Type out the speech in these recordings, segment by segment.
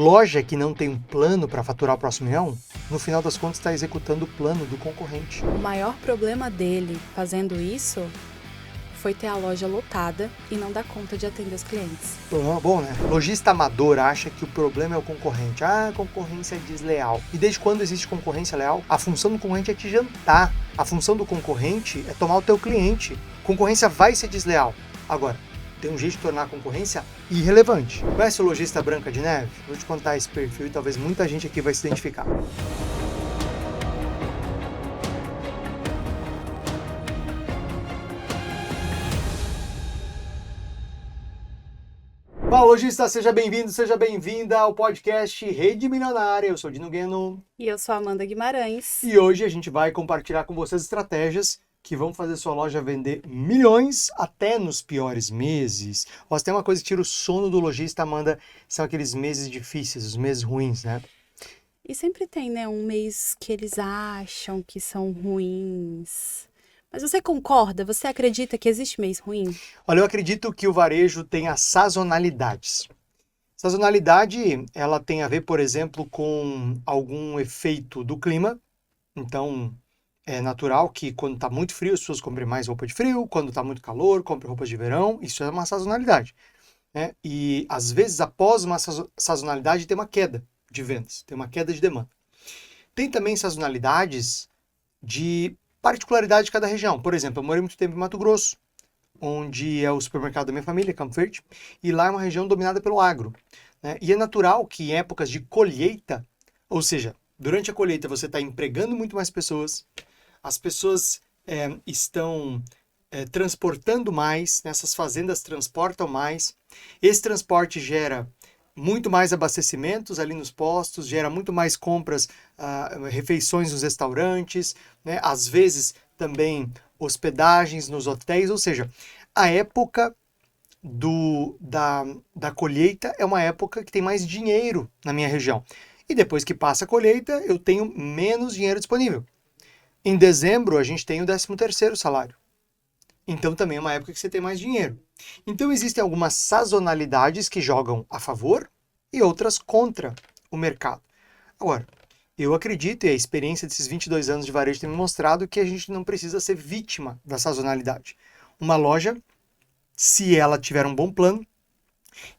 Loja que não tem um plano para faturar o próximo milhão, no final das contas está executando o plano do concorrente. O maior problema dele fazendo isso foi ter a loja lotada e não dar conta de atender os clientes. Bom, né? Lojista amador acha que o problema é o concorrente. Ah, a concorrência é desleal. E desde quando existe concorrência leal? A função do concorrente é te jantar. A função do concorrente é tomar o teu cliente. Concorrência vai ser desleal. Agora, tem um jeito de tornar a concorrência irrelevante. Conhece o lojista Branca de Neve? Vou te contar esse perfil e talvez muita gente aqui vai se identificar. Fala, lojista, seja bem-vindo, seja bem-vinda ao podcast Rede Milionária. Eu sou o Dino Gueno. E eu sou a Amanda Guimarães. E hoje a gente vai compartilhar com vocês estratégias que vão fazer sua loja vender milhões até nos piores meses. Mas tem uma coisa que tira o sono do lojista, Amanda, são aqueles meses difíceis, os meses ruins, né? E sempre tem, né, um mês que eles acham que são ruins. Mas você concorda? Você acredita que existe mês ruim? Olha, eu acredito que o varejo tenha sazonalidades. Sazonalidade, ela tem a ver, por exemplo, com algum efeito do clima. Então, é natural que quando está muito frio, as pessoas comprem mais roupa de frio, quando está muito calor, comprem roupas de verão. Isso é uma sazonalidade, né? E, às vezes, após uma sazonalidade, tem uma queda de vendas, tem uma queda de demanda. Tem também sazonalidades de particularidade de cada região. Por exemplo, eu morei muito tempo em Mato Grosso, onde é o supermercado da minha família, Campo Verde, e lá é uma região dominada pelo agro, né? E é natural que em épocas de colheita, ou seja, durante a colheita você está empregando muito mais pessoas, as pessoas estão transportando mais, nessas fazendas transportam mais, esse transporte gera muito mais abastecimentos ali nos postos, gera muito mais compras, refeições nos restaurantes, né? Às vezes também hospedagens nos hotéis, ou seja, a época da colheita é uma época que tem mais dinheiro na minha região. E depois que passa a colheita, eu tenho menos dinheiro disponível. Em dezembro, a gente tem o 13º salário. Então também é uma época que você tem mais dinheiro. Então existem algumas sazonalidades que jogam a favor e outras contra o mercado. Agora, eu acredito, e a experiência desses 22 anos de varejo tem me mostrado que a gente não precisa ser vítima da sazonalidade. Uma loja, se ela tiver um bom plano,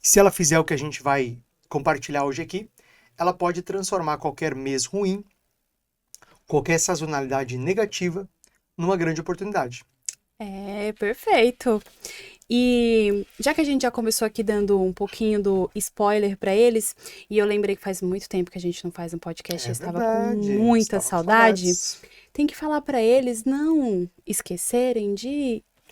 se ela fizer o que a gente vai compartilhar hoje aqui, ela pode transformar qualquer mês ruim, qualquer sazonalidade negativa, numa grande oportunidade. É, perfeito. E já que a gente já começou aqui dando um pouquinho do spoiler para eles, e eu lembrei que faz muito tempo que a gente não faz um podcast, eu estava com muita saudade, tem que falar para eles não esquecerem de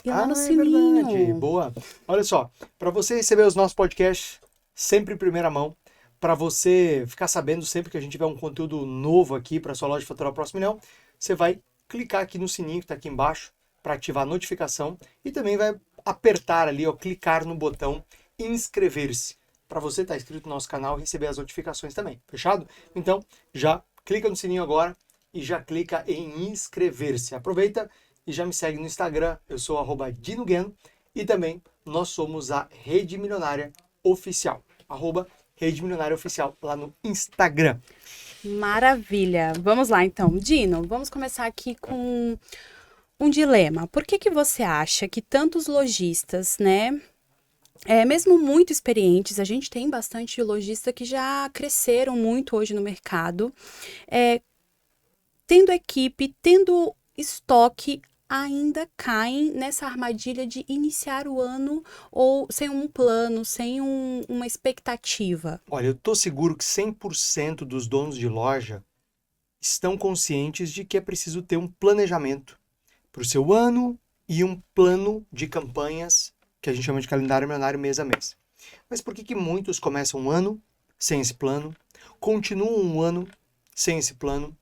ir lá no sininho. Verdade. Boa. Olha só, para você receber os nossos podcasts sempre em primeira mão, para você ficar sabendo sempre que a gente tiver um conteúdo novo aqui para sua loja de faturar o próximo milhão, você vai clicar aqui no sininho que está aqui embaixo para ativar a notificação e também vai apertar ali, ó, clicar no botão inscrever-se para você estar inscrito no nosso canal e receber as notificações também, fechado? Então, já clica no sininho agora e já clica em inscrever-se. Aproveita e já me segue no Instagram, eu sou @DinoGueno e também nós somos a Rede Milionária Oficial, @Rede Milionária Oficial lá no Instagram. Maravilha. Vamos lá então. Dino, vamos começar aqui com um dilema. Por que você acha que tantos lojistas, né, mesmo muito experientes, a gente tem bastante lojistas que já cresceram muito hoje no mercado, tendo equipe, tendo estoque, ainda caem nessa armadilha de iniciar o ano ou sem um plano, sem uma expectativa? Olha, eu tô seguro que 100% dos donos de loja estão conscientes de que é preciso ter um planejamento para o seu ano e um plano de campanhas que a gente chama de calendário milionário mês a mês. Mas por que muitos começam um ano sem esse plano, continuam um ano sem esse plano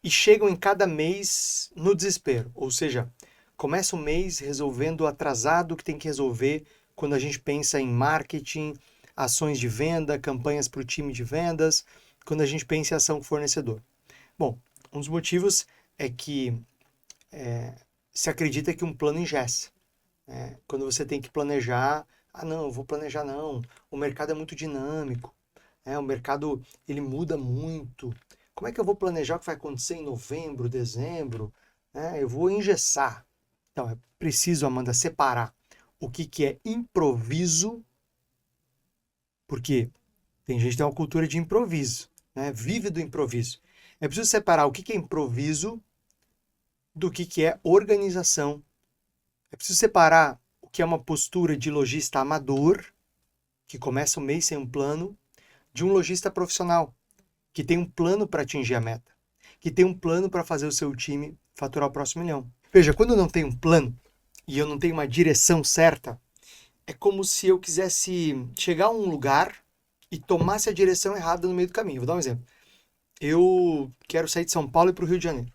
e chegam em cada mês no desespero? Ou seja, começa o mês resolvendo o atrasado que tem que resolver quando a gente pensa em marketing, ações de venda, campanhas para o time de vendas, quando a gente pensa em ação com fornecedor. Bom, um dos motivos é que se acredita que um plano engessa. Quando você tem que planejar, não, eu vou planejar não, o mercado é muito dinâmico. O mercado, ele muda muito. Como é que eu vou planejar o que vai acontecer em novembro, dezembro? Eu vou engessar. Então, é preciso, Amanda, separar o que é improviso, porque tem gente que tem uma cultura de improviso, né? Vive do improviso. É preciso separar o que é improviso do que é organização. É preciso separar o que é uma postura de lojista amador, que começa o mês sem um plano, de um lojista profissional, que tem um plano para atingir a meta, que tem um plano para fazer o seu time faturar o próximo milhão. Veja, quando eu não tenho um plano e eu não tenho uma direção certa, é como se eu quisesse chegar a um lugar e tomasse a direção errada no meio do caminho. Vou dar um exemplo. Eu quero sair de São Paulo e ir para o Rio de Janeiro.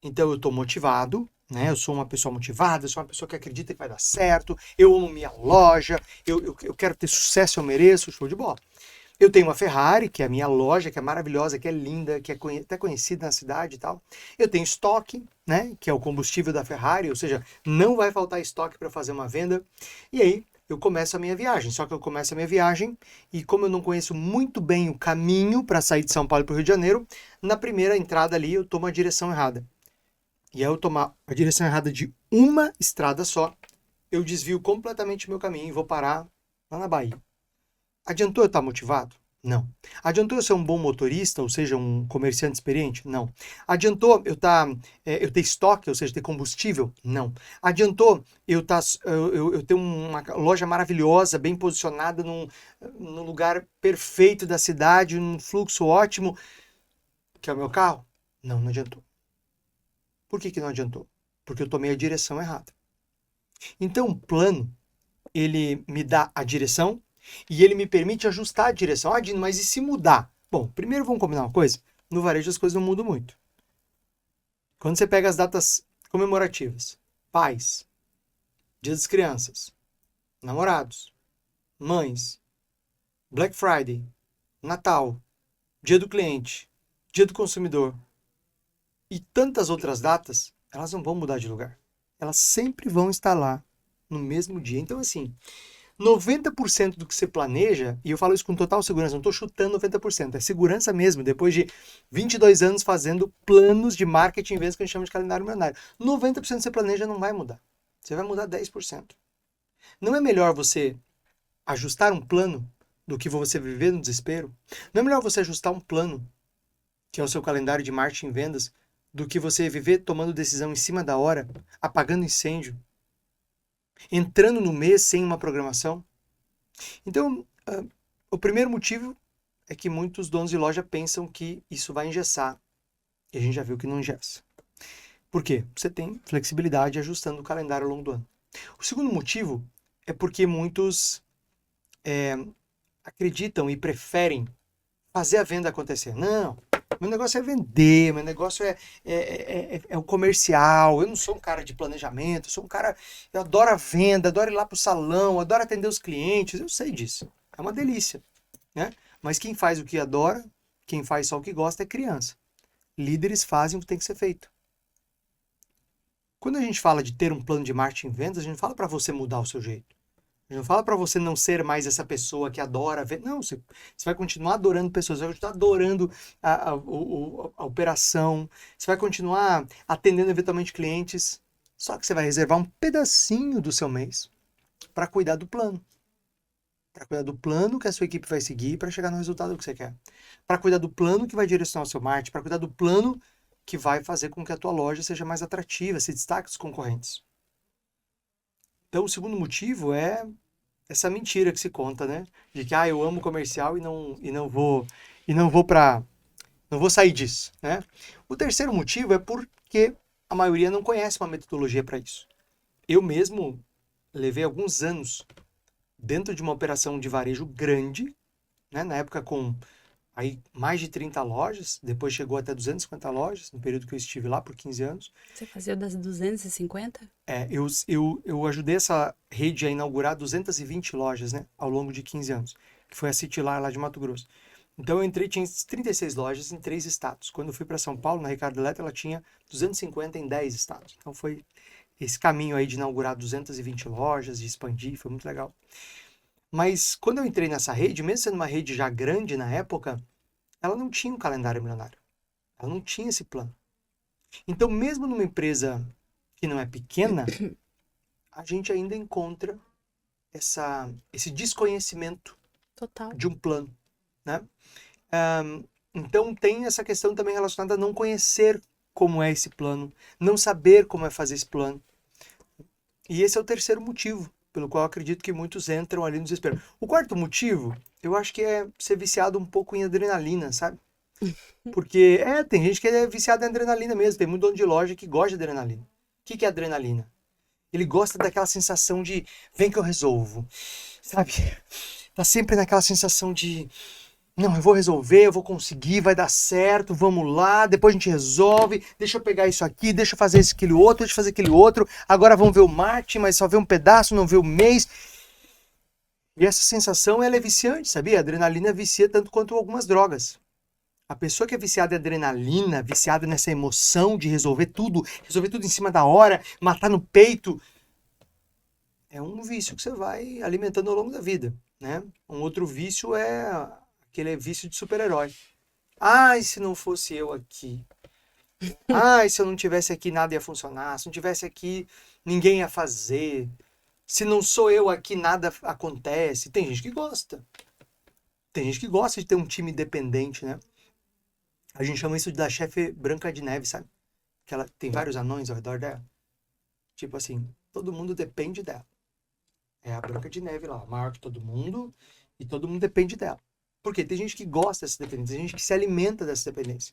Então eu estou motivado, né? Eu sou uma pessoa motivada, eu sou uma pessoa que acredita que vai dar certo, eu amo minha loja, eu quero ter sucesso, eu mereço, show de bola. Eu tenho uma Ferrari, que é a minha loja, que é maravilhosa, que é linda, que é até conhecida na cidade e tal. Eu tenho estoque, né? Que é o combustível da Ferrari, ou seja, não vai faltar estoque para fazer uma venda. E aí eu começo a minha viagem. Só que eu começo a minha viagem e como eu não conheço muito bem o caminho para sair de São Paulo para o Rio de Janeiro, na primeira entrada ali eu tomo a direção errada. E ao eu tomar a direção errada de uma estrada só, eu desvio completamente o meu caminho e vou parar lá na Bahia. Adiantou eu estar motivado? Não. Adiantou eu ser um bom motorista, ou seja, um comerciante experiente? Não. Adiantou eu ter estoque, ou seja, ter combustível? Não. Adiantou eu ter uma loja maravilhosa, bem posicionada num lugar perfeito da cidade, num fluxo ótimo, que é o meu carro? Não, não adiantou. Por que não adiantou? Porque eu tomei a direção errada. Então, o plano, ele me dá a direção e ele me permite ajustar a direção. Ah, Dino, mas e se mudar? Bom, primeiro vamos combinar uma coisa. No varejo as coisas não mudam muito. Quando você pega as datas comemorativas, pais, Dia das Crianças, namorados, mães, Black Friday, Natal, Dia do Cliente, Dia do Consumidor e tantas outras datas, elas não vão mudar de lugar. Elas sempre vão estar lá no mesmo dia. Então, assim, 90% do que você planeja, e eu falo isso com total segurança, não estou chutando 90%, é segurança mesmo, depois de 22 anos fazendo planos de marketing, vezes que a gente chama de calendário milionário. 90% do que você planeja não vai mudar. Você vai mudar 10%. Não é melhor você ajustar um plano do que você viver no desespero? Não é melhor você ajustar um plano, que é o seu calendário de marketing e vendas, do que você viver tomando decisão em cima da hora, apagando incêndio, entrando no mês sem uma programação? Então, o primeiro motivo é que muitos donos de loja pensam que isso vai engessar. E a gente já viu que não engessa. Por quê? Você tem flexibilidade ajustando o calendário ao longo do ano. O segundo motivo é porque muitos acreditam e preferem fazer a venda acontecer. Não, meu negócio é vender, meu negócio é o comercial, eu não sou um cara de planejamento, eu sou um cara, eu adoro a venda, adoro ir lá pro salão, adoro atender os clientes, eu sei disso, é uma delícia, né? Mas quem faz o que adora, quem faz só o que gosta é criança. Líderes fazem o que tem que ser feito. Quando a gente fala de ter um plano de marketing e vendas, a gente não fala para você mudar o seu jeito. A gente não fala para você não ser mais essa pessoa que adora ver. Não, você vai continuar adorando pessoas, você vai continuar adorando a operação, você vai continuar atendendo eventualmente clientes, só que você vai reservar um pedacinho do seu mês para cuidar do plano. Para cuidar do plano que a sua equipe vai seguir para chegar no resultado que você quer. Para cuidar do plano que vai direcionar o seu marketing, para cuidar do plano que vai fazer com que a tua loja seja mais atrativa, se destaque dos concorrentes. Então, o segundo motivo é essa mentira que se conta, né? De que eu amo comercial e não vou sair disso, né? O terceiro motivo é porque a maioria não conhece uma metodologia para isso. Eu mesmo levei alguns anos dentro de uma operação de varejo grande, né? Na época com aí mais de 30 lojas, depois chegou até 250 lojas, no período que eu estive lá por 15 anos. Você fazia das 250? Eu ajudei essa rede a inaugurar 220 lojas, né, ao longo de 15 anos, que foi a Citylar lá de Mato Grosso. Então eu entrei, tinha 36 lojas em 3 estados. Quando eu fui para São Paulo, na Ricardo Eletro, ela tinha 250 em 10 estados. Então foi esse caminho aí de inaugurar 220 lojas, de expandir, foi muito legal. Mas quando eu entrei nessa rede, mesmo sendo uma rede já grande na época, ela não tinha um calendário milionário. Ela não tinha esse plano. Então, mesmo numa empresa que não é pequena, a gente ainda encontra esse desconhecimento Total. de um plano, né? Então, tem essa questão também relacionada a não conhecer como é esse plano, não saber como é fazer esse plano. E esse é o terceiro motivo pelo qual eu acredito que muitos entram ali no desespero. O quarto motivo, eu acho que é ser viciado um pouco em adrenalina, sabe? Porque, tem gente que é viciada em adrenalina mesmo. Tem muito dono de loja que gosta de adrenalina. O que é adrenalina? Ele gosta daquela sensação de, vem que eu resolvo, sabe? Tá sempre naquela sensação de, não, eu vou resolver, eu vou conseguir, vai dar certo, vamos lá, depois a gente resolve, deixa eu pegar isso aqui, deixa eu fazer isso, aquele outro, deixa eu fazer aquele outro, agora vamos ver o marketing, mas só vê um pedaço, não vê o mês. E essa sensação, ela é viciante, sabia? A adrenalina vicia tanto quanto algumas drogas. A pessoa que é viciada em adrenalina, viciada nessa emoção de resolver tudo em cima da hora, matar no peito, é um vício que você vai alimentando ao longo da vida, né? Um outro vício é aquele vício de super-herói. Ai, se não fosse eu aqui. Ai, se eu não tivesse aqui, nada ia funcionar. Se não tivesse aqui, ninguém ia fazer. Se não sou eu aqui, nada acontece. Tem gente que gosta. Tem gente que gosta de ter um time dependente, né? A gente chama isso de da chefe Branca de Neve, sabe? Que ela tem vários anões ao redor dela. Tipo assim, todo mundo depende dela. É a Branca de Neve lá, maior que todo mundo, e todo mundo depende dela. Por quê? Tem gente que gosta dessa dependência, tem gente que se alimenta dessa dependência.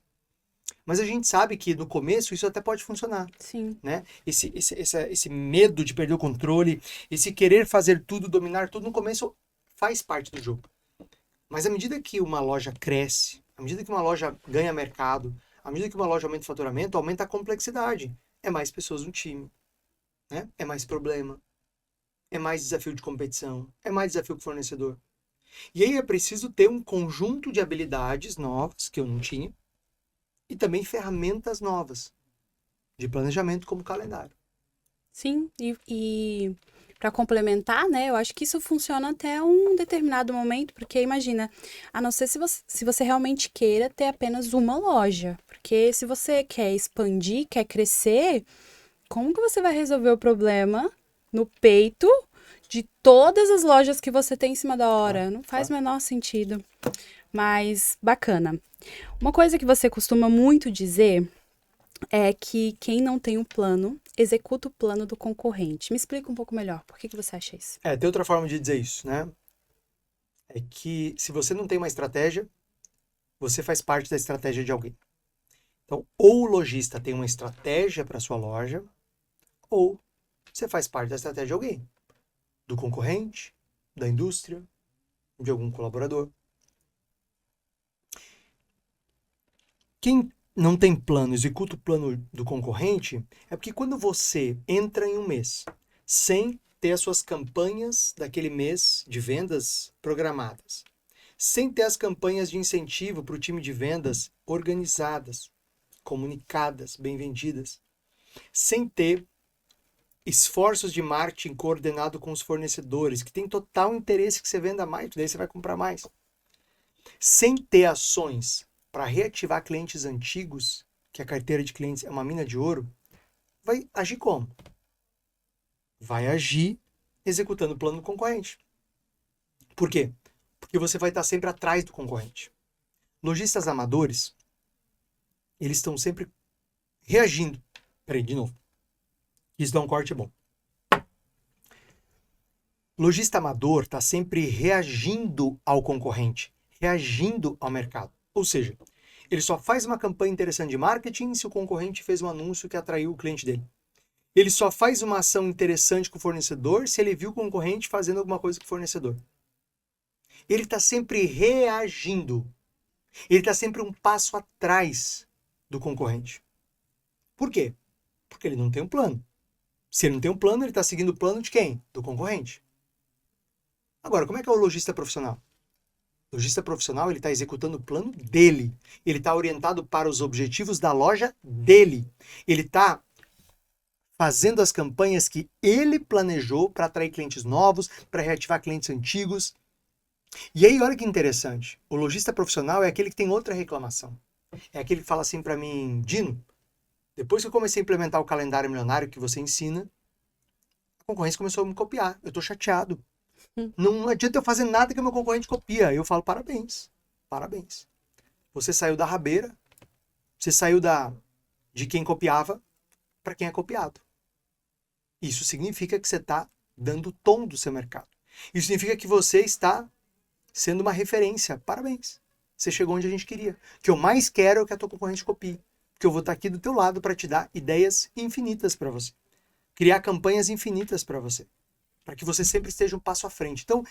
Mas a gente sabe que no começo isso até pode funcionar. Sim. Né? Esse medo de perder o controle, esse querer fazer tudo, dominar tudo, no começo faz parte do jogo. Mas à medida que uma loja cresce, à medida que uma loja ganha mercado, à medida que uma loja aumenta o faturamento, aumenta a complexidade. É mais pessoas no time, né? É mais problema, é mais desafio de competição, é mais desafio com o fornecedor. E aí é preciso ter um conjunto de habilidades novas, que eu não tinha, e também ferramentas novas de planejamento como calendário. Sim, e para complementar, né, eu acho que isso funciona até um determinado momento, porque imagina, a não ser se você realmente queira ter apenas uma loja, porque se você quer expandir, quer crescer, como que você vai resolver o problema no peito de todas as lojas que você tem em cima da hora? Não faz o menor sentido, mas bacana. Uma coisa que você costuma muito dizer é que quem não tem um plano, executa o plano do concorrente. Me explica um pouco melhor, por que você acha isso? Tem outra forma de dizer isso, né? É que se você não tem uma estratégia, você faz parte da estratégia de alguém. Então, ou o lojista tem uma estratégia para sua loja, ou você faz parte da estratégia de alguém. Do concorrente, da indústria, de algum colaborador. Quem não tem plano, executa o plano do concorrente, é porque quando você entra em um mês sem ter as suas campanhas daquele mês de vendas programadas, sem ter as campanhas de incentivo para o time de vendas organizadas, comunicadas, bem vendidas, sem ter esforços de marketing coordenado com os fornecedores, que tem total interesse que você venda mais, daí você vai comprar mais. Sem ter ações para reativar clientes antigos, que a carteira de clientes é uma mina de ouro, vai agir como? Vai agir executando o plano do concorrente. Por quê? Porque você vai estar sempre atrás do concorrente. Lojistas amadores, eles estão sempre reagindo. Peraí, de novo. Isso dá um corte bom. Lojista amador está sempre reagindo ao concorrente, reagindo ao mercado. Ou seja, ele só faz uma campanha interessante de marketing se o concorrente fez um anúncio que atraiu o cliente dele. Ele só faz uma ação interessante com o fornecedor se ele viu o concorrente fazendo alguma coisa com o fornecedor. Ele está sempre reagindo. Ele está sempre um passo atrás do concorrente. Por quê? Porque ele não tem um plano. Se ele não tem um plano, ele está seguindo o plano de quem? Do concorrente. Agora, como é que é o lojista profissional? O lojista profissional, ele está executando o plano dele. Ele está orientado para os objetivos da loja dele. Ele está fazendo as campanhas que ele planejou para atrair clientes novos, para reativar clientes antigos. E aí, olha que interessante, o lojista profissional é aquele que tem outra reclamação. É aquele que fala assim para mim, Dino, depois que eu comecei a implementar o calendário milionário que você ensina, a concorrência começou a me copiar. Eu tô chateado. Não adianta eu fazer nada que o meu concorrente copia. Eu falo, parabéns, parabéns. Você saiu da rabeira, você saiu de quem copiava para quem é copiado. Isso significa que você está dando o tom do seu mercado. Isso significa que você está sendo uma referência. Parabéns. Você chegou onde a gente queria. O que eu mais quero é que a tua concorrente copie. Porque eu vou estar aqui do teu lado para te dar ideias infinitas para você. Criar campanhas infinitas para você. Para que você sempre esteja um passo à frente. Então,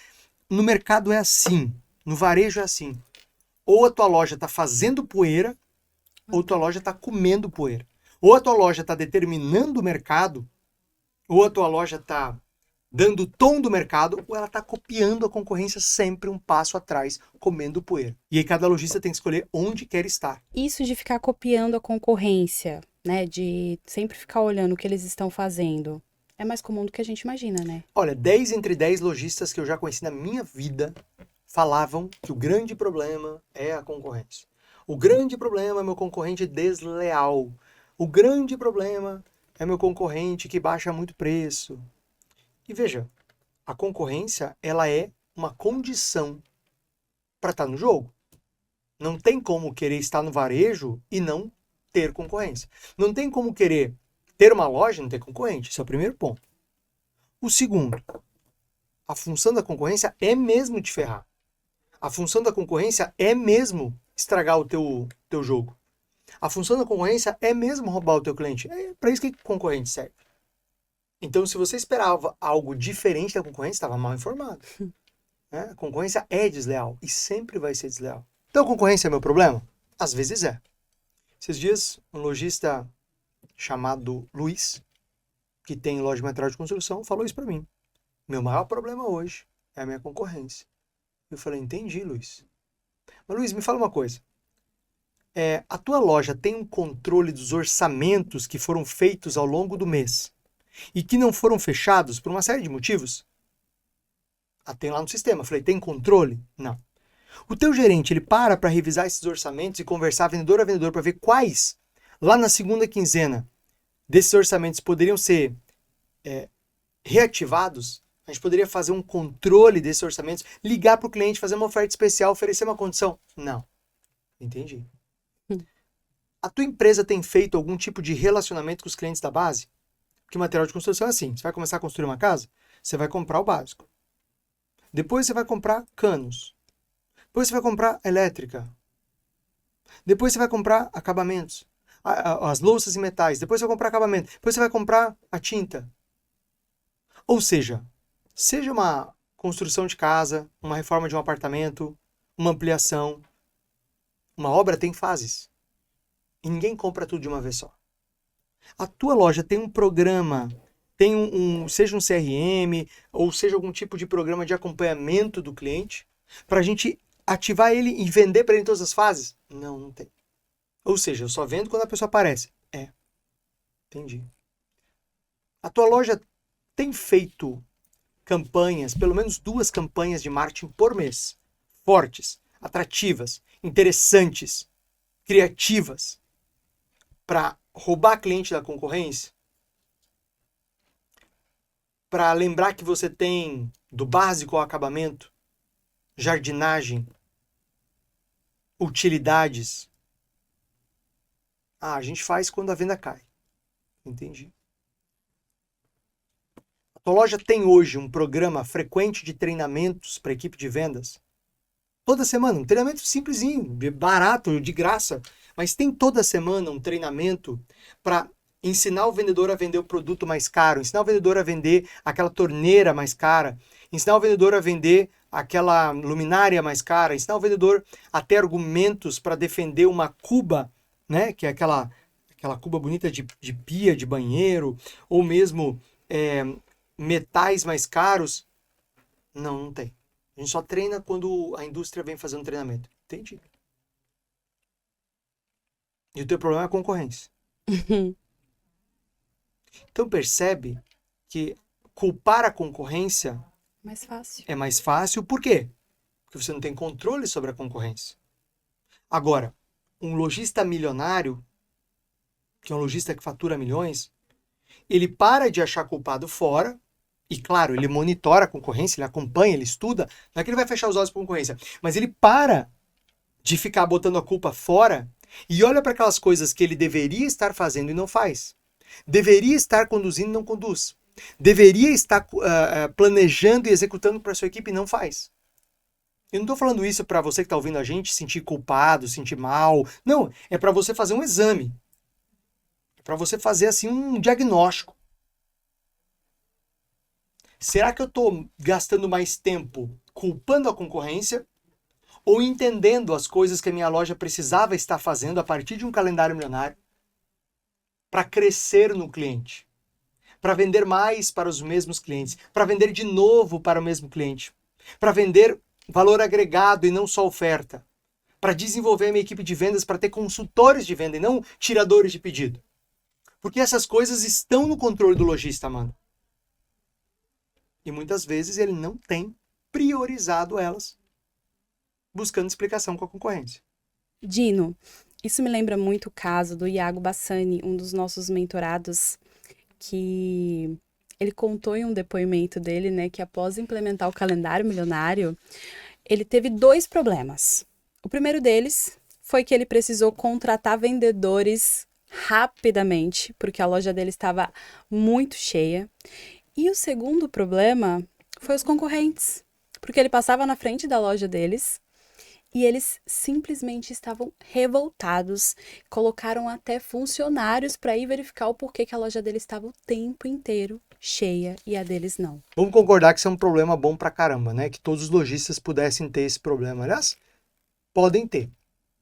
no mercado é assim. No varejo é assim. Ou a tua loja está fazendo poeira, ou a tua loja está comendo poeira. Ou a tua loja está determinando o mercado, ou a tua loja está dando o tom do mercado, ou ela está copiando a concorrência sempre um passo atrás, comendo poeira. E aí cada lojista tem que escolher onde quer estar. Isso de ficar copiando a concorrência, né? De sempre ficar olhando o que eles estão fazendo. É mais comum do que a gente imagina, né? Olha, 10 entre 10 lojistas que eu já conheci na minha vida falavam que o grande problema é a concorrência. O grande problema é meu concorrente desleal. O grande problema é meu concorrente que baixa muito preço. E veja, a concorrência, ela é uma condição para estar no jogo. Não tem como querer estar no varejo e não ter concorrência. Não tem como querer ter uma loja e não ter concorrente. Esse é o primeiro ponto. O segundo, a função da concorrência é mesmo te ferrar. A função da concorrência é mesmo estragar o teu jogo. A função da concorrência é mesmo roubar o teu cliente. É para isso que concorrente serve. Então, se você esperava algo diferente da concorrência, estava mal informado. Né? A concorrência é desleal e sempre vai ser desleal. Então, a concorrência é meu problema? Às vezes é. Esses dias, um lojista chamado Luiz, que tem loja de material de construção, falou isso para mim. Meu maior problema hoje é a minha concorrência. Eu falei, entendi, Luiz. Mas, Luiz, me fala uma coisa. A tua loja tem um controle dos orçamentos que foram feitos ao longo do mês e que não foram fechados por uma série de motivos? Tem lá no sistema. Eu falei, tem controle? Não. O teu gerente, ele para revisar esses orçamentos e conversar vendedor a vendedor para ver quais, lá na segunda quinzena, desses orçamentos poderiam ser reativados? A gente poderia fazer um controle desses orçamentos, ligar para o cliente, fazer uma oferta especial, oferecer uma condição? Não. Entendi. A tua empresa tem feito algum tipo de relacionamento com os clientes da base? Porque material de construção é assim. Você vai começar a construir uma casa, você vai comprar o básico. Depois você vai comprar canos. Depois você vai comprar elétrica. Depois você vai comprar acabamentos. As louças e metais. Depois você vai comprar acabamento. Depois você vai comprar a tinta. Ou seja uma construção de casa, uma reforma de um apartamento, uma ampliação. Uma obra tem fases. E ninguém compra tudo de uma vez só. A tua loja tem um programa, tem seja um CRM, ou seja algum tipo de programa de acompanhamento do cliente, para a gente ativar ele e vender para ele em todas as fases? Não, não tem. Ou seja, eu só vendo quando a pessoa aparece. Entendi. A tua loja tem feito campanhas, pelo menos 2 campanhas de marketing por mês, fortes, atrativas, interessantes, criativas, para roubar cliente da concorrência? Para lembrar que você tem do básico ao acabamento, jardinagem, utilidades? A gente faz quando a venda cai. Entendi. A tua loja tem hoje um programa frequente de treinamentos para a equipe de vendas? Toda semana, um treinamento simplesinho, barato, de graça, mas tem toda semana um treinamento para ensinar o vendedor a vender o produto mais caro, ensinar o vendedor a vender aquela torneira mais cara, ensinar o vendedor a vender aquela luminária mais cara, ensinar o vendedor a ter argumentos para defender uma cuba, né, que é aquela cuba bonita de pia, de banheiro, ou mesmo metais mais caros. Não, não tem. A gente só treina quando a indústria vem fazendo treinamento. Entendi. E o teu problema é a concorrência. Então percebe que culpar a concorrência Mais fácil. é mais fácil. Por quê? Porque você não tem controle sobre a concorrência. Agora, um lojista milionário, que é um lojista que fatura milhões, ele para de achar culpado fora, e claro, ele monitora a concorrência, ele acompanha, ele estuda, não é que ele vai fechar os olhos para a concorrência, mas ele para de ficar botando a culpa fora e olha para aquelas coisas que ele deveria estar fazendo e não faz. Deveria estar conduzindo e não conduz. Deveria estar planejando e executando para a sua equipe e não faz. Eu não estou falando isso para você que está ouvindo a gente sentir culpado, sentir mal. Não, é para você fazer um exame. É para você fazer assim um diagnóstico. Será que eu estou gastando mais tempo culpando a concorrência ou entendendo as coisas que a minha loja precisava estar fazendo a partir de um calendário milionário para crescer no cliente, para vender mais para os mesmos clientes, para vender de novo para o mesmo cliente, para vender valor agregado e não só oferta, para desenvolver a minha equipe de vendas, para ter consultores de venda e não tiradores de pedido. Porque essas coisas estão no controle do lojista, mano. E muitas vezes ele não tem priorizado elas, buscando explicação com a concorrência. Dino, isso me lembra muito o caso do Iago Bassani, um dos nossos mentorados, que ele contou em um depoimento dele, né, que após implementar o calendário milionário, ele teve 2 problemas. O primeiro deles foi que ele precisou contratar vendedores rapidamente, porque a loja dele estava muito cheia. E o segundo problema foi os concorrentes, porque ele passava na frente da loja deles e eles simplesmente estavam revoltados, colocaram até funcionários para ir verificar o porquê que a loja dele estava o tempo inteiro cheia e a deles não. Vamos concordar que isso é um problema bom pra caramba, né? Que todos os lojistas pudessem ter esse problema. Aliás, podem ter,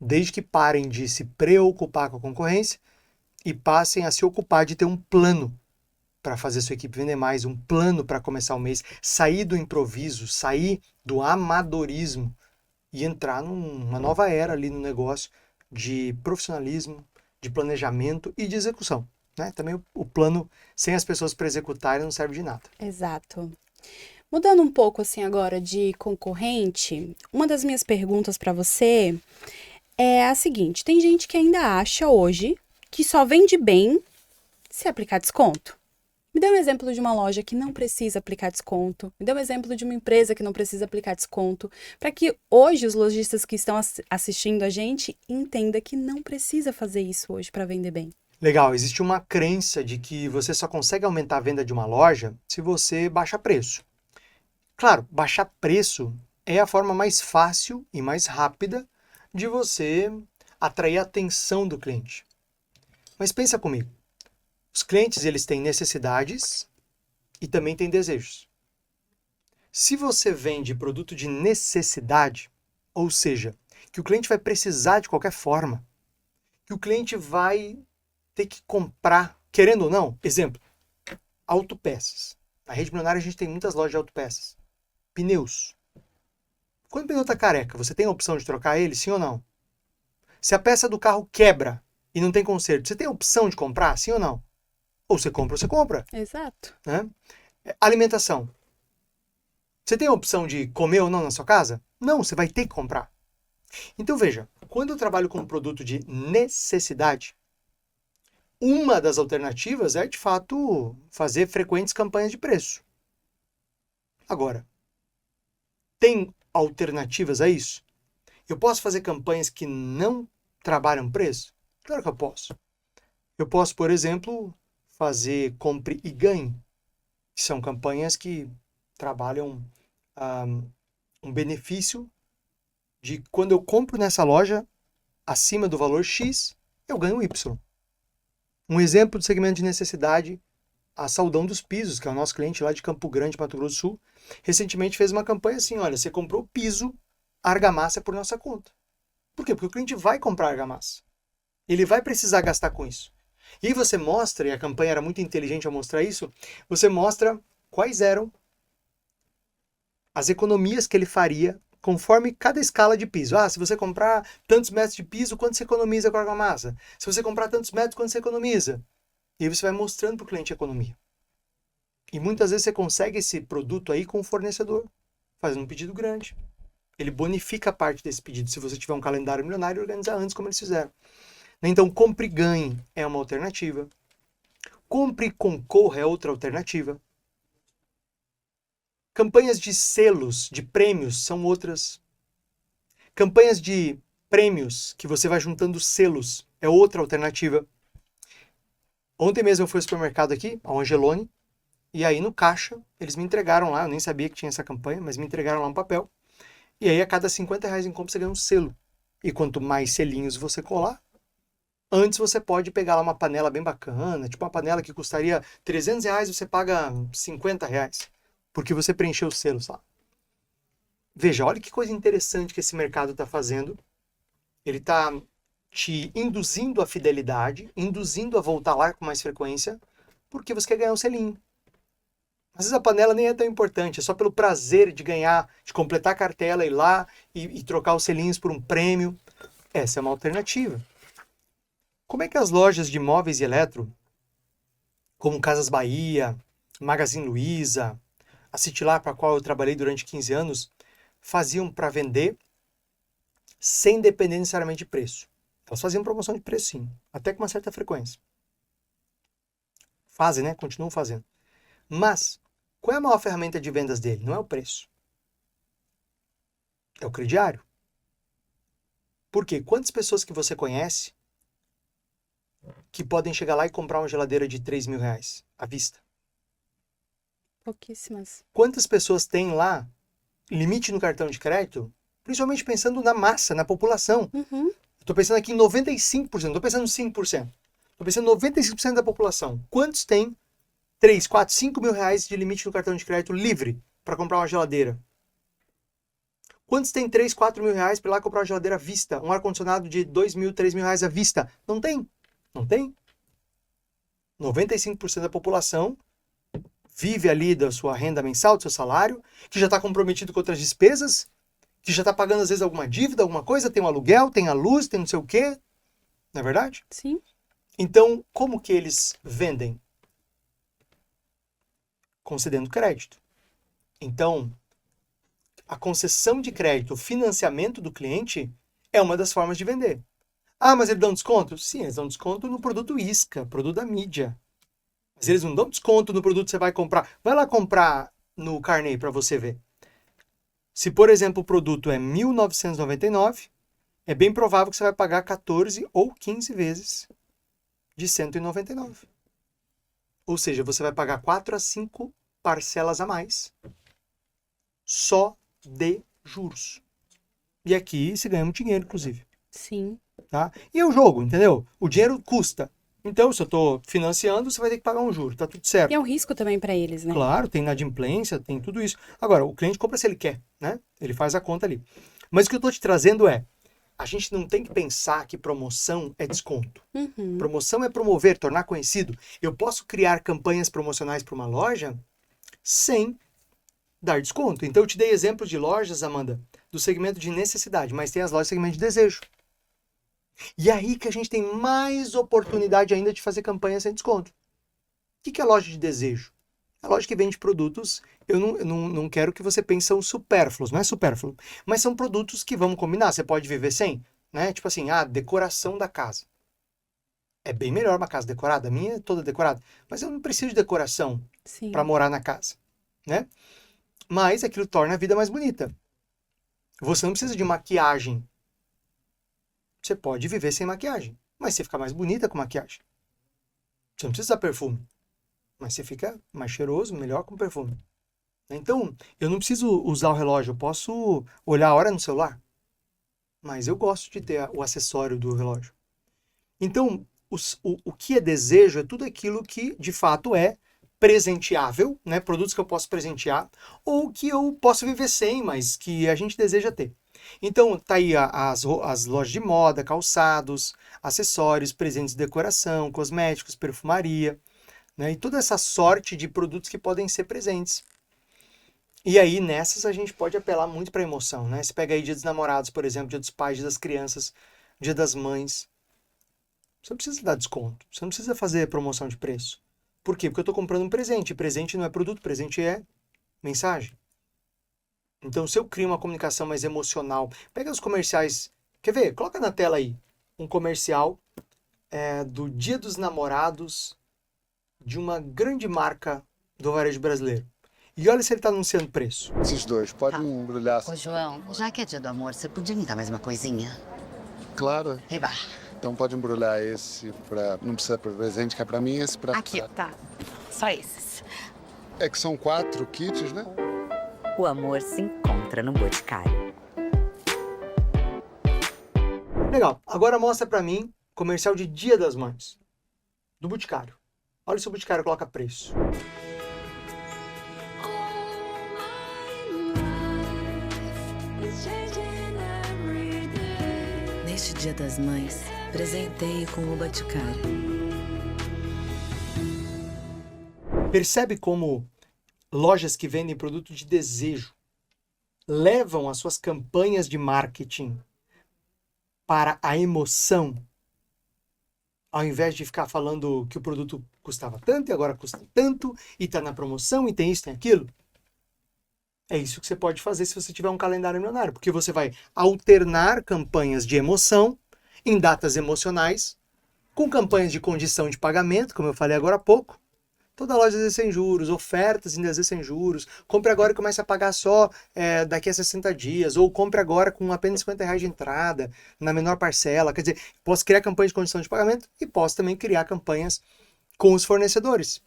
desde que parem de se preocupar com a concorrência e passem a se ocupar de ter um plano para fazer sua equipe vender mais, um plano para começar o mês, sair do improviso, sair do amadorismo e entrar numa nova era ali no negócio de profissionalismo, de planejamento e de execução. Né? Também o plano sem as pessoas para executarem não serve de nada. Exato. Mudando um pouco assim agora de concorrente, uma das minhas perguntas para você é a seguinte: tem gente que ainda acha hoje que só vende bem se aplicar desconto. Me dê um exemplo de uma loja que não precisa aplicar desconto. Me dê um exemplo de uma empresa que não precisa aplicar desconto. Para que hoje os lojistas que estão assistindo a gente entendam que não precisa fazer isso hoje para vender bem. Legal, existe uma crença de que você só consegue aumentar a venda de uma loja se você baixa preço. Claro, baixar preço é a forma mais fácil e mais rápida de você atrair a atenção do cliente. Mas pensa comigo. Os clientes, eles têm necessidades e também têm desejos. Se você vende produto de necessidade, ou seja, que o cliente vai precisar de qualquer forma, que o cliente vai ter que comprar, querendo ou não, exemplo, autopeças. Na Rede Milionária a gente tem muitas lojas de autopeças. Pneus. Quando o pneu está careca, você tem a opção de trocar ele, sim ou não? Se a peça do carro quebra e não tem conserto, você tem a opção de comprar, sim ou não? Ou você compra ou você compra. Exato. Né? Alimentação. Você tem a opção de comer ou não na sua casa? Não, você vai ter que comprar. Então veja, quando eu trabalho com um produto de necessidade, uma das alternativas é, de fato, fazer frequentes campanhas de preço. Agora, tem alternativas a isso? Eu posso fazer campanhas que não trabalham preço? Claro que eu posso. Eu posso, por exemplo, fazer compre e ganhe, que são campanhas que trabalham um benefício de quando eu compro nessa loja acima do valor X, eu ganho Y. Um exemplo de segmento de necessidade, a Saldão dos Pisos, que é o nosso cliente lá de Campo Grande, Mato Grosso do Sul, recentemente fez uma campanha assim, olha, você comprou piso, argamassa por nossa conta. Por quê? Porque o cliente vai comprar argamassa. Ele vai precisar gastar com isso. E aí você mostra, e a campanha era muito inteligente ao mostrar isso, você mostra quais eram as economias que ele faria conforme cada escala de piso. Se você comprar tantos metros de piso, quanto você economiza com a argamassa? Se você comprar tantos metros, quanto você economiza? E aí você vai mostrando para o cliente a economia. E muitas vezes você consegue esse produto aí com o fornecedor, fazendo um pedido grande. Ele bonifica a parte desse pedido, se você tiver um calendário milionário, organizar antes como eles fizeram. Então, compre e ganhe é uma alternativa. Compre e concorra é outra alternativa. Campanhas de selos, de prêmios, são outras. Campanhas de prêmios, que você vai juntando selos, é outra alternativa. Ontem mesmo eu fui ao supermercado aqui, ao Angelone, e aí no caixa, eles me entregaram lá, eu nem sabia que tinha essa campanha, mas me entregaram lá um papel. E aí a cada R$50 em compra você ganha um selo. E quanto mais selinhos você colar, antes você pode pegar lá uma panela bem bacana, tipo uma panela que custaria R$300, você paga R$50, porque você preencheu os selos lá. Veja, olha que coisa interessante que esse mercado está fazendo. Ele está te induzindo à fidelidade, induzindo a voltar lá com mais frequência, porque você quer ganhar um selinho. Às vezes a panela nem é tão importante, é só pelo prazer de ganhar, de completar a cartela, ir lá e trocar os selinhos por um prêmio. Essa é uma alternativa. Como é que as lojas de móveis e eletro, como Casas Bahia, Magazine Luiza, a Citylar, para a qual eu trabalhei durante 15 anos, faziam para vender sem depender necessariamente de preço? Elas faziam promoção de preço, sim, até com uma certa frequência. Fazem, né? Continuam fazendo. Mas, qual é a maior ferramenta de vendas dele? Não é o preço. É o crediário. Por quê? Quantas pessoas que você conhece que podem chegar lá e comprar uma geladeira de R$3.000 à vista? Pouquíssimas. Quantas pessoas têm lá limite no cartão de crédito? Principalmente pensando na massa, na população. Uhum. Estou pensando aqui em 95%, não estou pensando em 5%. Estou pensando em 95% da população. Quantos tem 3, 4, 5 mil reais de limite no cartão de crédito livre para comprar uma geladeira? Quantos tem 3, 4 mil reais para ir lá comprar uma geladeira à vista? Um ar-condicionado de 2 mil, 3 mil reais à vista? Não tem. Não tem. 95% da população vive ali da sua renda mensal, do seu salário, que já está comprometido com outras despesas, que já está pagando às vezes alguma dívida, alguma coisa, tem um aluguel, tem a luz, tem não sei o quê. Não é verdade? Sim. Então, como que eles vendem? Concedendo crédito. Então, a concessão de crédito, o financiamento do cliente é uma das formas de vender. Ah, mas eles dão desconto? Sim, eles dão desconto no produto isca, produto da mídia. Mas eles não dão desconto no produto que você vai comprar. Vai lá comprar no Carney para você ver. Se, por exemplo, o produto é R$ 1.999, é bem provável que você vai pagar 14 ou 15 vezes de R$ 199. Ou seja, você vai pagar 4 a 5 parcelas a mais só de juros. E aqui se ganha muito dinheiro, inclusive. Sim. Tá? E é o jogo, entendeu? O dinheiro custa. Então, se eu estou financiando, você vai ter que pagar um juro, tá tudo certo. E é um risco também para eles, né? Claro, tem inadimplência, tem tudo isso. Agora, o cliente compra se ele quer, né? Ele faz a conta ali. Mas o que eu estou te trazendo é, a gente não tem que pensar que promoção é desconto. Uhum. Promoção é promover, tornar conhecido. Eu posso criar campanhas promocionais para uma loja sem dar desconto. Então, eu te dei exemplos de lojas, Amanda, do segmento de necessidade, mas tem as lojas do segmento de desejo. E aí que a gente tem mais oportunidade ainda de fazer campanha sem desconto. O que é loja de desejo? É loja que vende produtos, eu não quero que você pense são supérfluos, não é supérfluo, mas são produtos que vamos combinar, você pode viver sem, né? Tipo assim, decoração da casa. É bem melhor uma casa decorada, a minha é toda decorada, mas eu não preciso de decoração para morar na casa, né? Mas aquilo torna a vida mais bonita. Você não precisa de maquiagem. Você pode viver sem maquiagem, mas você fica mais bonita com maquiagem. Você não precisa usar perfume, mas você fica mais cheiroso, melhor com perfume. Então, eu não preciso usar o relógio, eu posso olhar a hora no celular, mas eu gosto de ter o acessório do relógio. Então, o que é desejo é tudo aquilo que, de fato, é presenteável, né? Produtos que eu posso presentear, ou que eu posso viver sem, mas que a gente deseja ter. Então, tá aí as lojas de moda, calçados, acessórios, presentes de decoração, cosméticos, perfumaria, né? E toda essa sorte de produtos que podem ser presentes. E aí, nessas, a gente pode apelar muito para a emoção, né? Você pega aí Dia dos Namorados, por exemplo, Dia dos Pais, Dia das Crianças, Dia das Mães. Você não precisa dar desconto. Você não precisa fazer promoção de preço. Por quê? Porque eu estou comprando um presente. Presente não é produto, presente é mensagem. Então, se eu crio uma comunicação mais emocional, pega os comerciais. Quer ver? Coloca na tela aí um comercial do Dia dos Namorados de uma grande marca do varejo brasileiro. E olha se ele está anunciando preço. Esses dois, pode embrulhar. Ô, João, já que é dia do amor, você podia me dar mais uma coisinha? Claro. Eba. Então pode embrulhar esse pra... Não precisa para presente, que é pra mim, esse pra... Aqui, ó. Tá. Só esses. É que são 4 kits, né? O amor se encontra no Boticário. Legal. Agora mostra pra mim comercial de Dia das Mães. Do Boticário. Olha se o Boticário coloca preço. Neste Dia das Mães, presenteie com o Boticário. Percebe como lojas que vendem produto de desejo levam as suas campanhas de marketing para a emoção, ao invés de ficar falando que o produto custava tanto e agora custa tanto, e está na promoção, e tem isso, tem aquilo? É isso que você pode fazer se você tiver um calendário milionário, porque você vai alternar campanhas de emoção em datas emocionais, com campanhas de condição de pagamento, como eu falei agora há pouco. Toda loja às vezes sem juros, ofertas ainda às vezes sem juros. Compre agora e comece a pagar só daqui a 60 dias. Ou compre agora com apenas R$50 de entrada, na menor parcela. Quer dizer, posso criar campanhas de condição de pagamento e posso também criar campanhas com os fornecedores.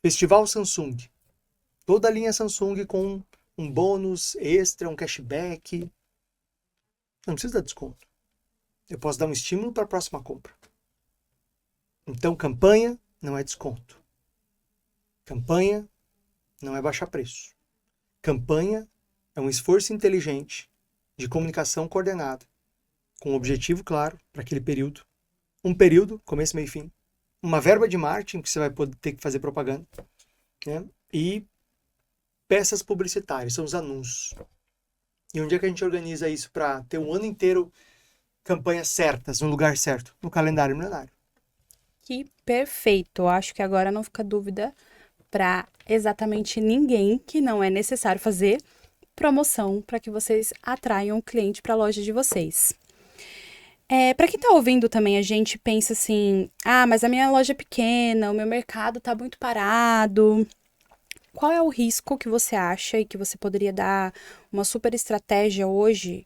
Festival Samsung. Toda a linha Samsung com um bônus extra, um cashback. Não precisa dar desconto. Eu posso dar um estímulo para a próxima compra. Então, campanha não é desconto. Campanha não é baixar preço. Campanha é um esforço inteligente de comunicação coordenada, com um objetivo claro para aquele período. Um período, começo, meio e fim. Uma verba de marketing que você vai poder ter que fazer propaganda. Né? E peças publicitárias, são os anúncios. E onde é que a gente organiza isso para ter um ano inteiro campanhas certas, no lugar certo? No calendário milionário. Que perfeito. Acho que agora não fica dúvida para exatamente ninguém que não é necessário fazer promoção para que vocês atraiam o cliente para a loja de vocês. Para quem está ouvindo também, a gente pensa assim, mas a minha loja é pequena, o meu mercado está muito parado. Qual é o risco que você acha e que você poderia dar uma super estratégia hoje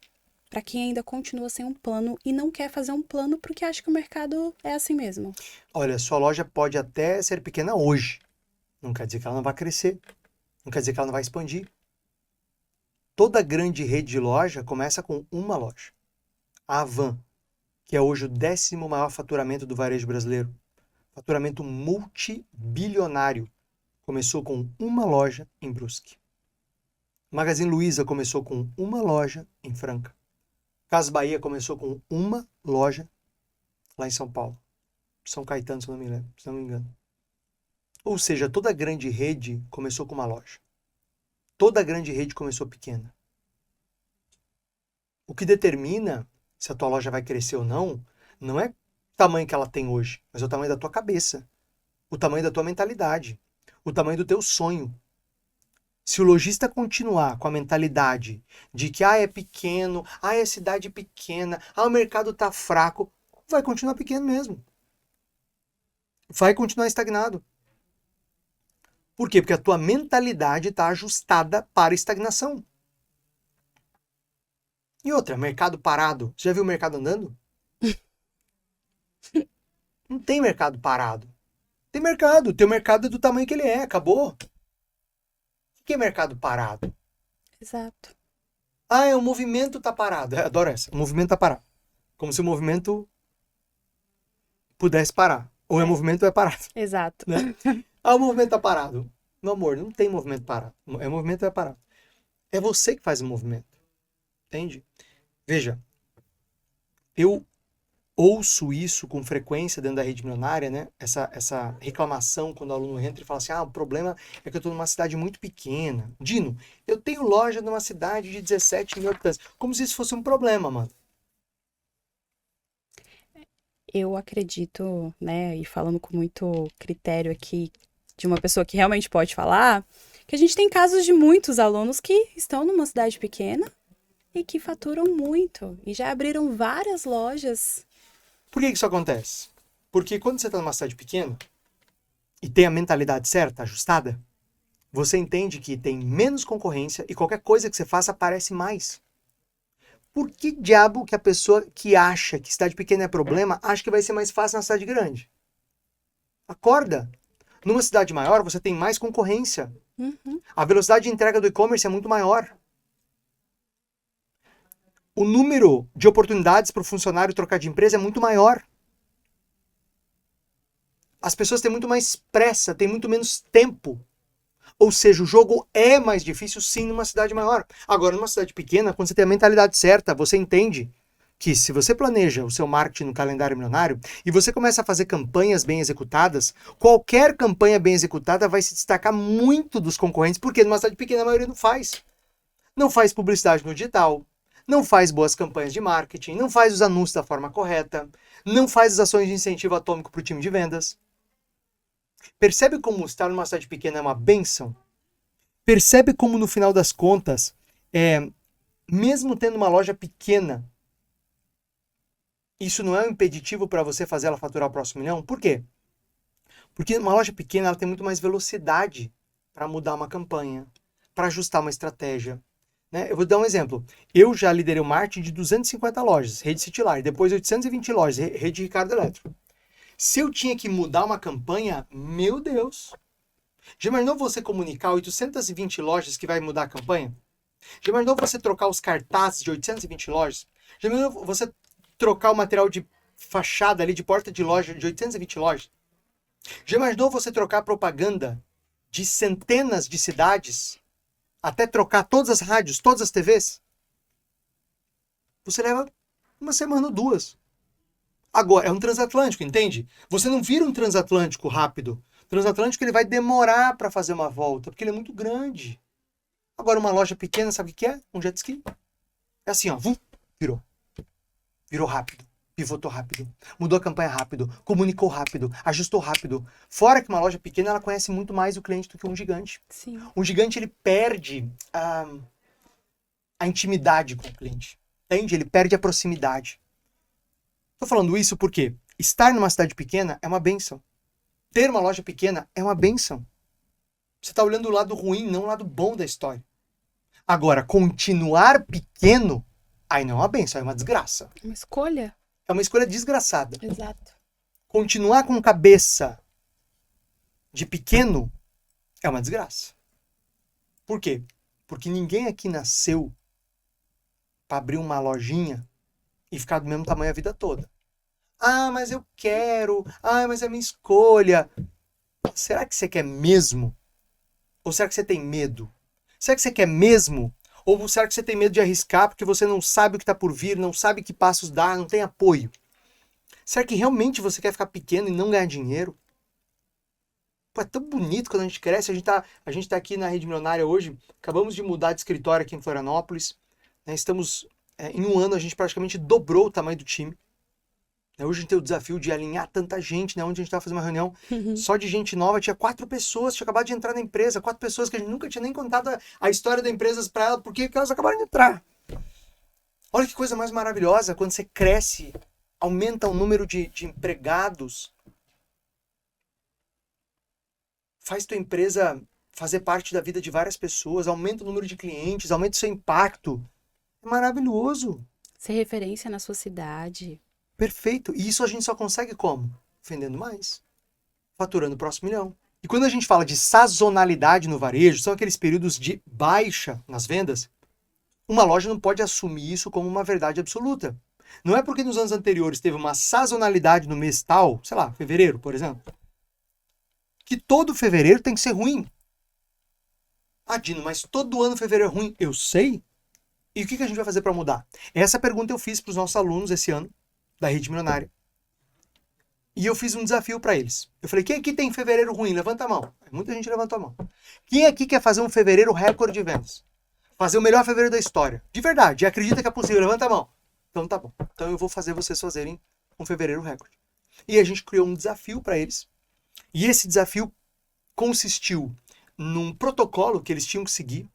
para quem ainda continua sem um plano e não quer fazer um plano porque acha que o mercado é assim mesmo? Olha, sua loja pode até ser pequena hoje. Não quer dizer que ela não vai crescer. Não quer dizer que ela não vai expandir. Toda grande rede de loja começa com uma loja. A Havan, que é hoje o 10º maior faturamento do varejo brasileiro. Faturamento multibilionário. Começou com uma loja em Brusque. Magazine Luiza começou com uma loja em Franca. Casas Bahia começou com uma loja lá em São Paulo. São Caetano, se não me engano. Ou seja, toda grande rede começou com uma loja. Toda grande rede começou pequena. O que determina se a tua loja vai crescer ou não, não é o tamanho que ela tem hoje, mas é o tamanho da tua cabeça, o tamanho da tua mentalidade, o tamanho do teu sonho. Se o lojista continuar com a mentalidade de que é pequeno, é cidade pequena, o mercado está fraco, vai continuar pequeno mesmo. Vai continuar estagnado. Por quê? Porque a tua mentalidade está ajustada para a estagnação. E outra, mercado parado. Você já viu o mercado andando? Não tem mercado parado. Tem mercado. O teu mercado é do tamanho que ele é. Acabou. O que é mercado parado? Exato. O movimento está parado. Eu adoro essa. O movimento está parado. Como se o movimento pudesse parar. Ou é movimento ou é parado. Exato. Né? O movimento está parado. Meu amor, não tem movimento parado. É movimento ou é parado. É você que faz o movimento. Entende? Veja, eu ouço isso com frequência dentro da rede milionária, né? Essa reclamação quando o aluno entra e fala assim, o problema é que eu estou numa cidade muito pequena. Dino, eu tenho loja numa cidade de 17 mil habitantes. Como se isso fosse um problema, mano. Eu acredito, né, e falando com muito critério aqui de uma pessoa que realmente pode falar, que a gente tem casos de muitos alunos que estão numa cidade pequena e que faturam muito e já abriram várias lojas. Por que isso acontece? Porque quando você está numa cidade pequena e tem a mentalidade certa, ajustada, você entende que tem menos concorrência e qualquer coisa que você faça aparece mais. Por que diabo que a pessoa que acha que cidade pequena é problema, acha que vai ser mais fácil na cidade grande? Acorda! Numa cidade maior, você tem mais concorrência. Uhum. A velocidade de entrega do e-commerce é muito maior. O número de oportunidades para o funcionário trocar de empresa é muito maior. As pessoas têm muito mais pressa, têm muito menos tempo. Ou seja, o jogo é mais difícil sim numa cidade maior. Agora, numa cidade pequena, quando você tem a mentalidade certa, você entende que se você planeja o seu marketing no calendário milionário e você começa a fazer campanhas bem executadas, qualquer campanha bem executada vai se destacar muito dos concorrentes, porque numa cidade pequena a maioria não faz. Não faz publicidade no digital, não faz boas campanhas de marketing, não faz os anúncios da forma correta, não faz as ações de incentivo atômico para o time de vendas. Percebe como estar numa cidade pequena é uma bênção? Percebe como, no final das contas, mesmo tendo uma loja pequena, isso não é um impeditivo para você fazer ela faturar o próximo milhão? Por quê? Porque uma loja pequena ela tem muito mais velocidade para mudar uma campanha, para ajustar uma estratégia. Né? Eu vou dar um exemplo. Eu já liderei o marketing de 250 lojas, rede Cityline, depois 820 lojas, rede Ricardo Eletro. Se eu tinha que mudar uma campanha, meu Deus! Já imaginou você comunicar 820 lojas que vai mudar a campanha? Já imaginou você trocar os cartazes de 820 lojas? Já imaginou você trocar o material de fachada ali, de porta de loja de 820 lojas? Já imaginou você trocar a propaganda de centenas de cidades? Até trocar todas as rádios, todas as TVs? Você leva uma semana ou duas. Agora, é um transatlântico, entende? Você não vira um transatlântico rápido. O transatlântico ele vai demorar para fazer uma volta, porque ele é muito grande. Agora, uma loja pequena, sabe o que é? Um jet ski. É assim, ó, virou. Virou rápido, pivotou rápido, mudou a campanha rápido, comunicou rápido, ajustou rápido. Fora que uma loja pequena, ela conhece muito mais o cliente do que um gigante. Sim. Um gigante, ele perde a intimidade com o cliente. Entende? Ele perde a proximidade. Estou falando isso porque estar numa cidade pequena é uma bênção. Ter uma loja pequena é uma bênção. Você está olhando o lado ruim, não o lado bom da história. Agora, continuar pequeno, aí não é uma bênção, é uma desgraça. Uma escolha. É uma escolha desgraçada. Exato. Continuar com cabeça de pequeno é uma desgraça. Por quê? Porque ninguém aqui nasceu para abrir uma lojinha e ficar do mesmo tamanho a vida toda. Ah, mas eu quero. Ah, mas é minha escolha. Será que você quer mesmo? Ou será que você tem medo? Será que você quer mesmo? Ou será que você tem medo de arriscar porque você não sabe o que está por vir, não sabe que passos dar, não tem apoio? Será que realmente você quer ficar pequeno e não ganhar dinheiro? Pô, é tão bonito quando a gente cresce. A gente tá aqui na Rede Milionária hoje. Acabamos de mudar de escritório aqui em Florianópolis. Né, estamos... em um ano a gente praticamente dobrou o tamanho do time. Hoje a gente tem o desafio de alinhar tanta gente, né? Onde a gente estava fazendo uma reunião só de gente nova, tinha 4 pessoas, tinha acabado de entrar na empresa, 4 pessoas que a gente nunca tinha nem contado a história da empresa para elas, porque elas acabaram de entrar. Olha que coisa mais maravilhosa, quando você cresce, aumenta o número de empregados, faz tua empresa fazer parte da vida de várias pessoas, aumenta o número de clientes, aumenta o seu impacto. É maravilhoso. Ser referência na sua cidade. Perfeito. E isso a gente só consegue como? Vendendo mais. Faturando o próximo milhão. E quando a gente fala de sazonalidade no varejo, são aqueles períodos de baixa nas vendas, uma loja não pode assumir isso como uma verdade absoluta. Não é porque nos anos anteriores teve uma sazonalidade no mês tal, sei lá, fevereiro, por exemplo, que todo fevereiro tem que ser ruim. Ah, Dino, mas todo ano fevereiro é ruim. Eu sei. E o que a gente vai fazer para mudar? Essa pergunta eu fiz para os nossos alunos esse ano, da Rede Milionária. E eu fiz um desafio para eles. Eu falei, quem aqui tem fevereiro ruim? Levanta a mão. Muita gente levantou a mão. Quem aqui quer fazer um fevereiro recorde de vendas? Fazer o melhor fevereiro da história? De verdade, acredita que é possível? Levanta a mão. Então tá bom. Então eu vou fazer vocês fazerem um fevereiro recorde. E a gente criou um desafio para eles. E esse desafio consistiu num protocolo que eles tinham que seguir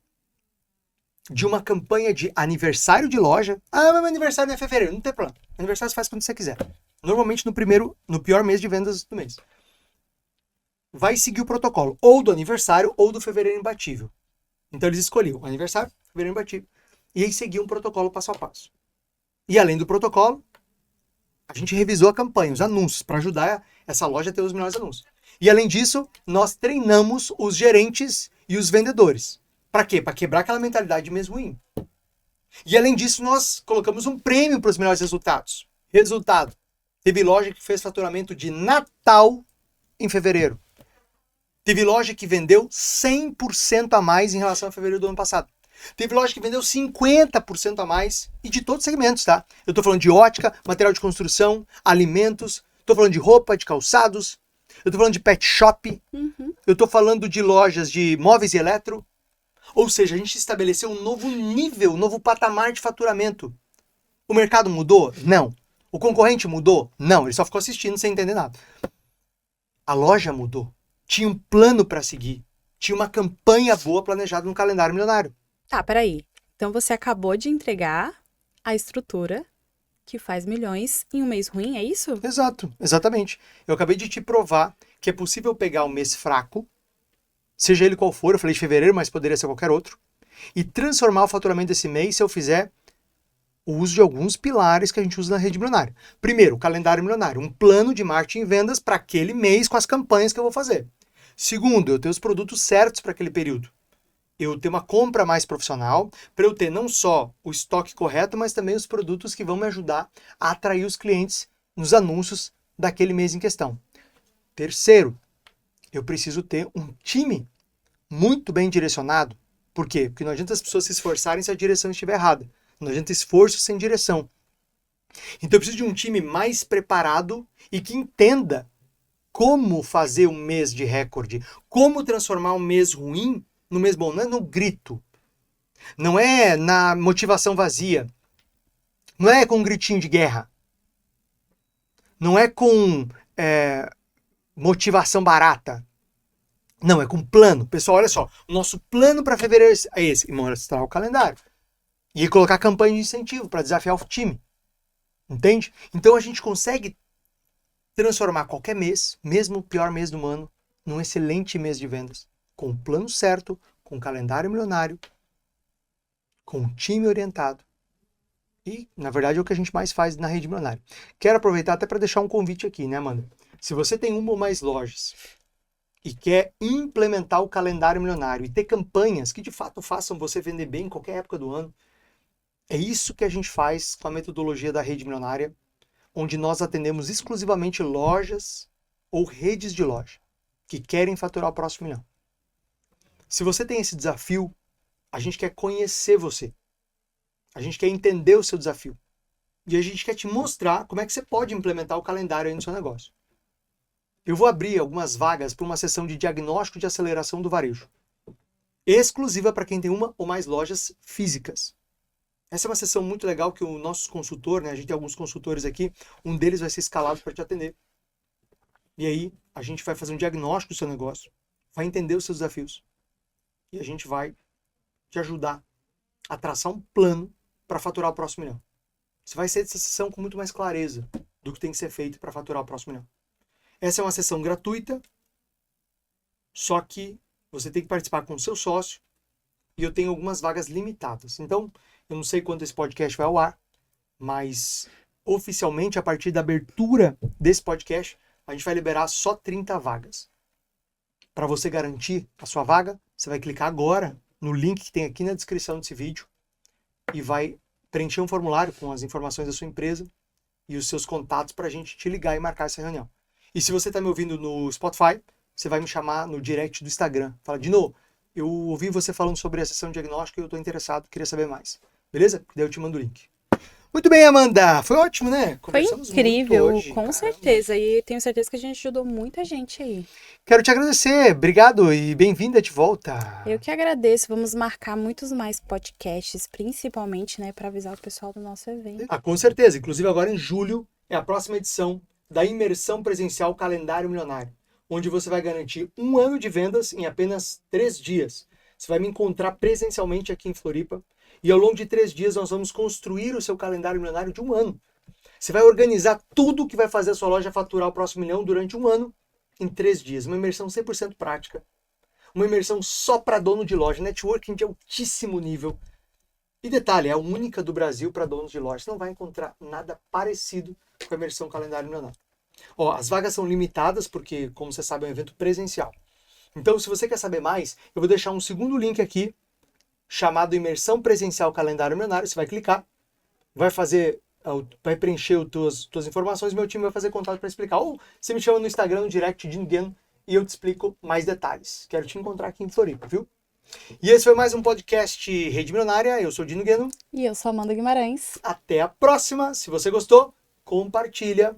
de uma campanha de aniversário de loja. Ah, mas meu aniversário não é fevereiro. Não tem problema. Aniversário você faz quando você quiser. Normalmente no pior mês de vendas do mês. Vai seguir o protocolo ou do aniversário ou do fevereiro imbatível. Então eles escolhiam aniversário, fevereiro imbatível. E aí seguiam um protocolo passo a passo. E além do protocolo, a gente revisou a campanha, os anúncios, para ajudar essa loja a ter os melhores anúncios. E além disso, nós treinamos os gerentes e os vendedores. Para quê? Para quebrar aquela mentalidade de mês ruim. E além disso, nós colocamos um prêmio para os melhores resultados. Resultado. Teve loja que fez faturamento de Natal em fevereiro. Teve loja que vendeu 100% a mais em relação a fevereiro do ano passado. Teve loja que vendeu 50% a mais, e de todos os segmentos, tá? Eu estou falando de ótica, material de construção, alimentos, estou falando de roupa, de calçados, eu estou falando de pet shop, eu estou falando de lojas de móveis e eletro. Ou seja, a gente estabeleceu um novo nível, um novo patamar de faturamento. O mercado mudou? Não. O concorrente mudou? Não. Ele só ficou assistindo sem entender nada. A loja mudou. Tinha um plano para seguir. Tinha uma campanha boa planejada no calendário milionário. Tá, peraí. Então você acabou de entregar a estrutura que faz milhões em um mês ruim, é isso? Exato, exatamente. Eu acabei de te provar que é possível pegar um mês fraco, seja ele qual for, eu falei de fevereiro, mas poderia ser qualquer outro, e transformar o faturamento desse mês se eu fizer o uso de alguns pilares que a gente usa na rede milionária. Primeiro, o calendário milionário, um plano de marketing e vendas para aquele mês com as campanhas que eu vou fazer. Segundo, eu ter os produtos certos para aquele período. Eu ter uma compra mais profissional, para eu ter não só o estoque correto, mas também os produtos que vão me ajudar a atrair os clientes nos anúncios daquele mês em questão. Terceiro, eu preciso ter um time muito bem direcionado. Por quê? Porque não adianta as pessoas se esforçarem se a direção estiver errada. Não adianta esforço sem direção. Então eu preciso de um time mais preparado e que entenda como fazer um mês de recorde, como transformar um mês ruim no mês bom. Não é no grito, não é na motivação vazia, não é com um gritinho de guerra, não é com motivação barata. Não, é com plano. Pessoal, olha só, o nosso plano para fevereiro é esse, e mostrar o calendário. E colocar campanha de incentivo para desafiar o time. Entende? Então a gente consegue transformar qualquer mês, mesmo o pior mês do ano, num excelente mês de vendas. Com o plano certo, com o calendário milionário, com o time orientado. E, na verdade, é o que a gente mais faz na rede milionária. Quero aproveitar até para deixar um convite aqui, né, Amanda? Se você tem uma ou mais lojas e quer implementar o calendário milionário e ter campanhas que de fato façam você vender bem em qualquer época do ano, é isso que a gente faz com a metodologia da rede milionária, onde nós atendemos exclusivamente lojas ou redes de loja que querem faturar o próximo milhão. Se você tem esse desafio, a gente quer conhecer você. A gente quer entender o seu desafio. E a gente quer te mostrar como é que você pode implementar o calendário aí no seu negócio. Eu vou abrir algumas vagas para uma sessão de diagnóstico de aceleração do varejo. Exclusiva para quem tem uma ou mais lojas físicas. Essa é uma sessão muito legal que o nosso consultor, né, a gente tem alguns consultores aqui, um deles vai ser escalado para te atender. E aí a gente vai fazer um diagnóstico do seu negócio, vai entender os seus desafios. E a gente vai te ajudar a traçar um plano para faturar o próximo milhão. Você vai sair dessa sessão com muito mais clareza do que tem que ser feito para faturar o próximo milhão. Essa é uma sessão gratuita, só que você tem que participar com o seu sócio e eu tenho algumas vagas limitadas. Então, eu não sei quando esse podcast vai ao ar, mas oficialmente, a partir da abertura desse podcast, a gente vai liberar só 30 vagas. Para você garantir a sua vaga, você vai clicar agora no link que tem aqui na descrição desse vídeo e vai preencher um formulário com as informações da sua empresa e os seus contatos para a gente te ligar e marcar essa reunião. E se você está me ouvindo no Spotify, você vai me chamar no direct do Instagram. Fala, Dino, eu ouvi você falando sobre a sessão de diagnóstico e eu estou interessado, queria saber mais. Beleza? Daí eu te mando o link. Muito bem, Amanda. Foi ótimo, né? Conversamos foi incrível, muito hoje, com certeza. E tenho certeza que a gente ajudou muita gente aí. Quero te agradecer. Obrigado e bem-vinda de volta. Eu que agradeço. Vamos marcar muitos mais podcasts, principalmente, né, para avisar o pessoal do nosso evento. Com certeza. Inclusive agora em julho é a próxima edição da imersão presencial Calendário Milionário, onde você vai garantir 1 ano de vendas em apenas 3 dias. Você vai me encontrar presencialmente aqui em Floripa e ao longo de 3 dias nós vamos construir o seu calendário milionário de 1 ano. Você vai organizar tudo que vai fazer a sua loja faturar o próximo milhão durante 1 ano em 3 dias. Uma imersão 100% prática. Uma imersão só para dono de loja. Networking de altíssimo nível. E detalhe, é a única do Brasil para donos de loja. Você não vai encontrar nada parecido com a imersão Calendário Milionário. Ó, as vagas são limitadas porque, como você sabe, é um evento presencial. Então, se você quer saber mais, eu vou deixar um segundo link aqui, chamado Imersão Presencial Calendário Milionário. Você vai clicar, vai preencher as tuas informações, meu time vai fazer contato para explicar. Ou você me chama no Instagram, no direct de ninguém, e eu te explico mais detalhes. Quero te encontrar aqui em Floripa, viu? E esse foi mais um podcast Rede Milionária. Eu sou o Dino Gueno. E eu sou a Amanda Guimarães. Até a próxima. Se você gostou, compartilha.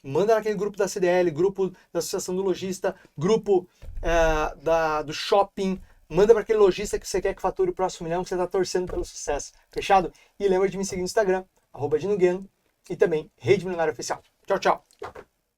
Manda naquele grupo da CDL, grupo da Associação do Lojista, grupo do shopping. Manda para aquele lojista que você quer que fature o próximo milhão, que você está torcendo pelo sucesso. Fechado? E lembra de me seguir no Instagram, @DinoGueno, e também Rede Milionária Oficial. Tchau, tchau.